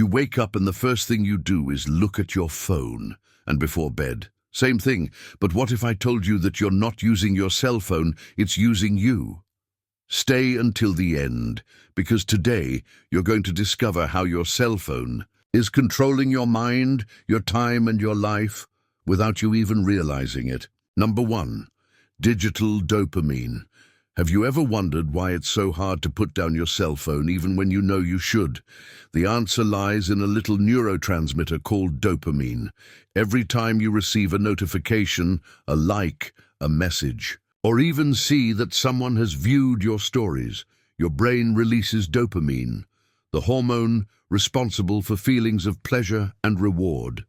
You wake up and the first thing you do is look at your phone. And before bed, same thing. But what if I told you that you're not using your cell phone, it's using you? Stay until the end, because today you're going to discover how your cell phone is controlling your mind, your time, and your life without you even realizing it. Number 1, digital dopamine. Have you ever wondered why it's so hard to put down your cell phone even when you know you should? The answer lies in a little neurotransmitter called dopamine. Every time you receive a notification, a like, a message, or even see that someone has viewed your stories, your brain releases dopamine, the hormone responsible for feelings of pleasure and reward.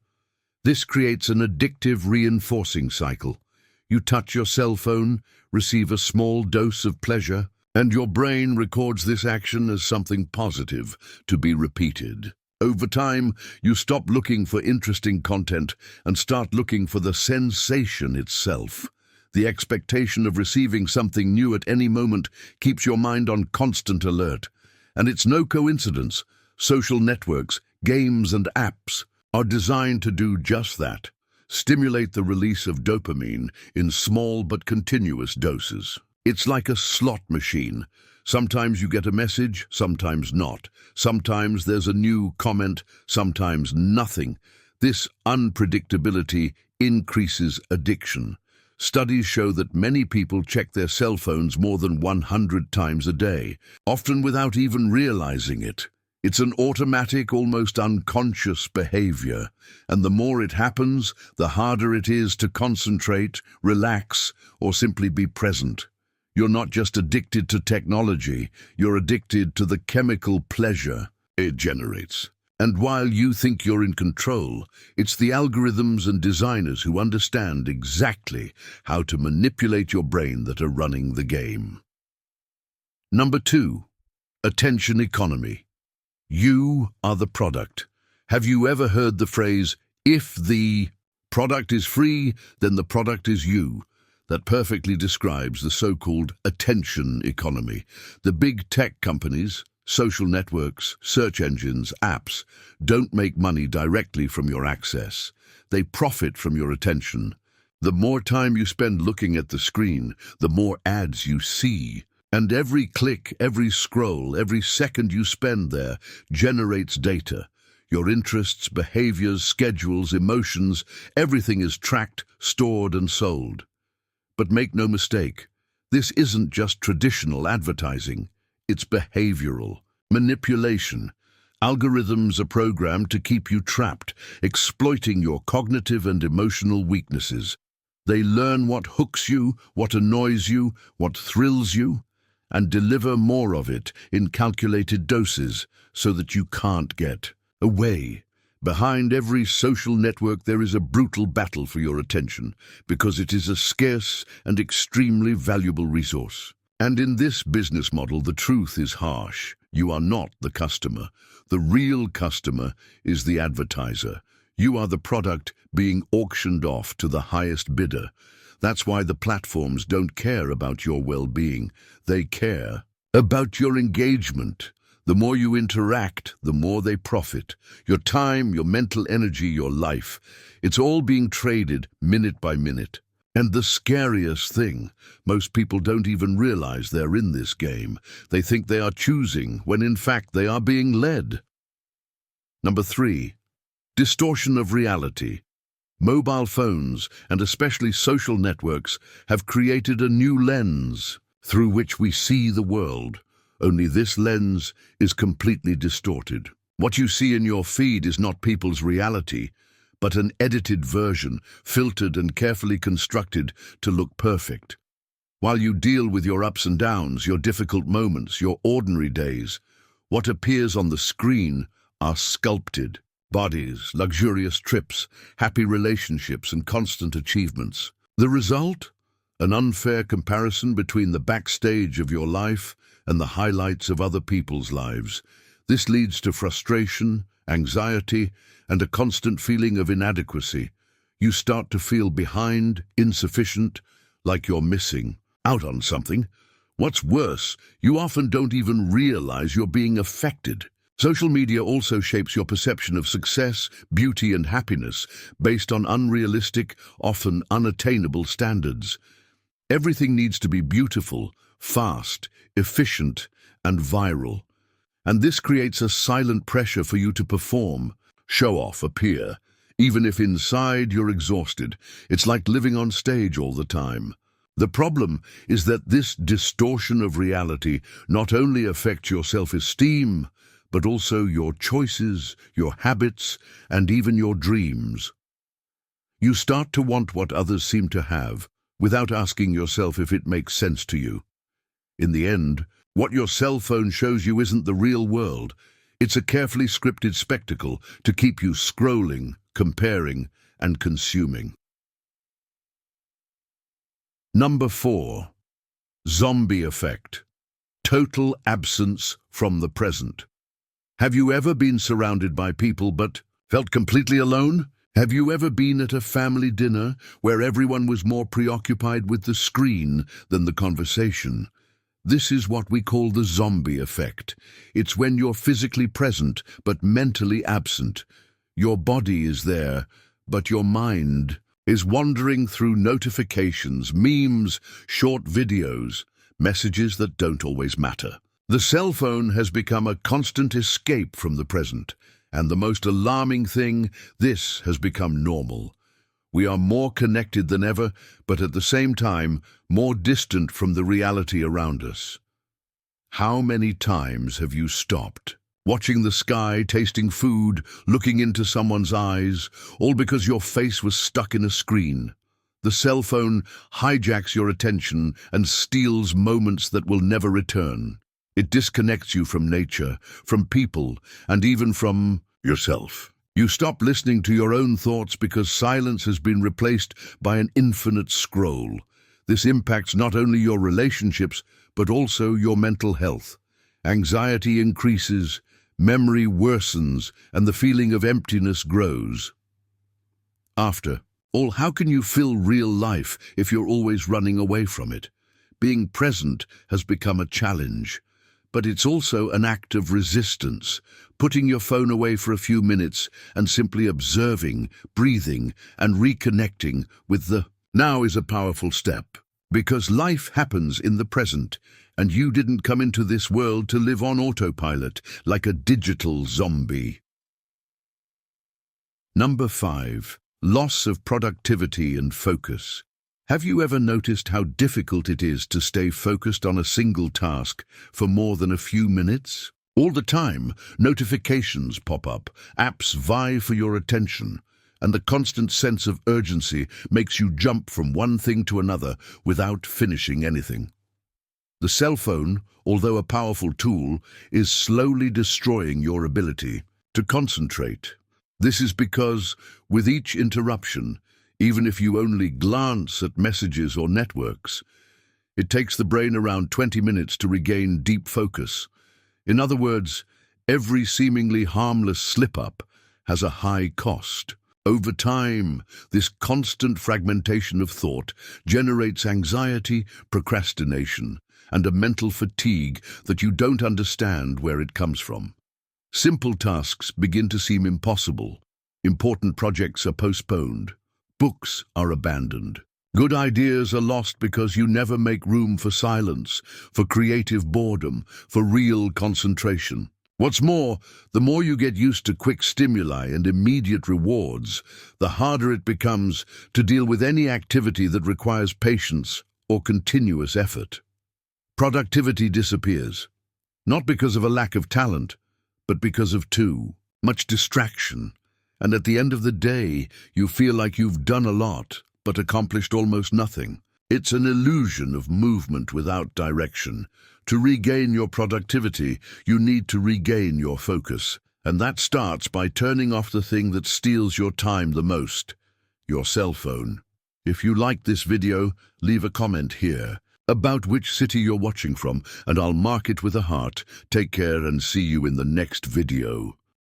This creates an addictive reinforcing cycle. You touch your cell phone, receive a small dose of pleasure, and your brain records this action as something positive to be repeated. Over time, you stop looking for interesting content and start looking for the sensation itself. The expectation of receiving something new at any moment keeps your mind on constant alert. And it's no coincidence. Social networks, games, and apps are designed to do just that. Stimulate the release of dopamine in small but continuous doses. It's like a slot machine. Sometimes you get a message, sometimes not. Sometimes there's a new comment, sometimes nothing. This unpredictability increases addiction. Studies show that many people check their cell phones more than 100 times a day, often without even realizing it. It's an automatic, almost unconscious behavior, and the more it happens, the harder it is to concentrate, relax, or simply be present. You're not just addicted to technology, you're addicted to the chemical pleasure it generates. And while you think you're in control, it's the algorithms and designers who understand exactly how to manipulate your brain that are running the game. Number 2, attention economy. You are the product. Have you ever heard the phrase, if the product is free, then the product is you? That perfectly describes the so-called attention economy. The big tech companies, social networks, search engines, apps, don't make money directly from your access. They profit from your attention. The more time you spend looking at the screen, the more ads you see. And every click, every scroll, every second you spend there generates data. Your interests, behaviors, schedules, emotions, everything is tracked, stored, and sold. But make no mistake, this isn't just traditional advertising. It's behavioral manipulation. Algorithms are programmed to keep you trapped, exploiting your cognitive and emotional weaknesses. They learn what hooks you, what annoys you, what thrills you, and deliver more of it in calculated doses so that you can't get away. Behind every social network there is a brutal battle for your attention, because it is a scarce and extremely valuable resource. And in this business model, the truth is harsh. You are not the customer. The real customer is the advertiser. You are the product being auctioned off to the highest bidder. That's why the platforms don't care about your well-being. They care about your engagement. The more you interact, the more they profit. Your time, your mental energy, your life. It's all being traded minute by minute. And the scariest thing, most people don't even realize they're in this game. They think they are choosing, when in fact they are being led. Number 3, distortion of reality. Mobile phones, and especially social networks, have created a new lens through which we see the world. Only this lens is completely distorted. What you see in your feed is not people's reality, but an edited version, filtered and carefully constructed to look perfect. While you deal with your ups and downs, your difficult moments, your ordinary days, what appears on the screen are sculpted. Bodies, luxurious trips, happy relationships, and constant achievements. The result? An unfair comparison between the backstage of your life and the highlights of other people's lives. This leads to frustration, anxiety, and a constant feeling of inadequacy. You start to feel behind, insufficient, like you're missing out on something. What's worse, you often don't even realize you're being affected. Social media also shapes your perception of success, beauty, and happiness based on unrealistic, often unattainable standards. Everything needs to be beautiful, fast, efficient, and viral. And this creates a silent pressure for you to perform, show off, appear. Even if inside you're exhausted, it's like living on stage all the time. The problem is that this distortion of reality not only affects your self-esteem, but also your choices, your habits, and even your dreams. You start to want what others seem to have, without asking yourself if it makes sense to you. In the end, what your cell phone shows you isn't the real world. It's a carefully scripted spectacle to keep you scrolling, comparing, and consuming. Number 4. Zombie effect. Total absence from the present. Have you ever been surrounded by people but felt completely alone? Have you ever been at a family dinner where everyone was more preoccupied with the screen than the conversation? This is what we call the zombie effect. It's when you're physically present but mentally absent. Your body is there, but your mind is wandering through notifications, memes, short videos, messages that don't always matter. The cell phone has become a constant escape from the present, and the most alarming thing, this has become normal. We are more connected than ever, but at the same time, more distant from the reality around us. How many times have you stopped, watching the sky, tasting food, looking into someone's eyes, all because your face was stuck in a screen? The cell phone hijacks your attention and steals moments that will never return. It disconnects you from nature, from people, and even from yourself. You stop listening to your own thoughts because silence has been replaced by an infinite scroll. This impacts not only your relationships, but also your mental health. Anxiety increases, memory worsens, and the feeling of emptiness grows. After all, how can you fill real life if you're always running away from it? Being present has become a challenge. But it's also an act of resistance, putting your phone away for a few minutes and simply observing, breathing, and reconnecting with the now is a powerful step. Because life happens in the present, and you didn't come into this world to live on autopilot like a digital zombie. Number 5. Loss of productivity and focus. Have you ever noticed how difficult it is to stay focused on a single task for more than a few minutes? All the time, notifications pop up, apps vie for your attention, and the constant sense of urgency makes you jump from one thing to another without finishing anything. The cell phone, although a powerful tool, is slowly destroying your ability to concentrate. This is because, with each interruption, even if you only glance at messages or networks, it takes the brain around 20 minutes to regain deep focus. In other words, every seemingly harmless slip-up has a high cost. Over time, this constant fragmentation of thought generates anxiety, procrastination, and a mental fatigue that you don't understand where it comes from. Simple tasks begin to seem impossible. Important projects are postponed. Books are abandoned. Good ideas are lost because you never make room for silence, for creative boredom, for real concentration. What's more, the more you get used to quick stimuli and immediate rewards, the harder it becomes to deal with any activity that requires patience or continuous effort. Productivity disappears, not because of a lack of talent, but because of too much distraction. And at the end of the day, you feel like you've done a lot, but accomplished almost nothing. It's an illusion of movement without direction. To regain your productivity, you need to regain your focus. And that starts by turning off the thing that steals your time the most, your cell phone. If you liked this video, leave a comment here about which city you're watching from, and I'll mark it with a heart. Take care and see you in the next video.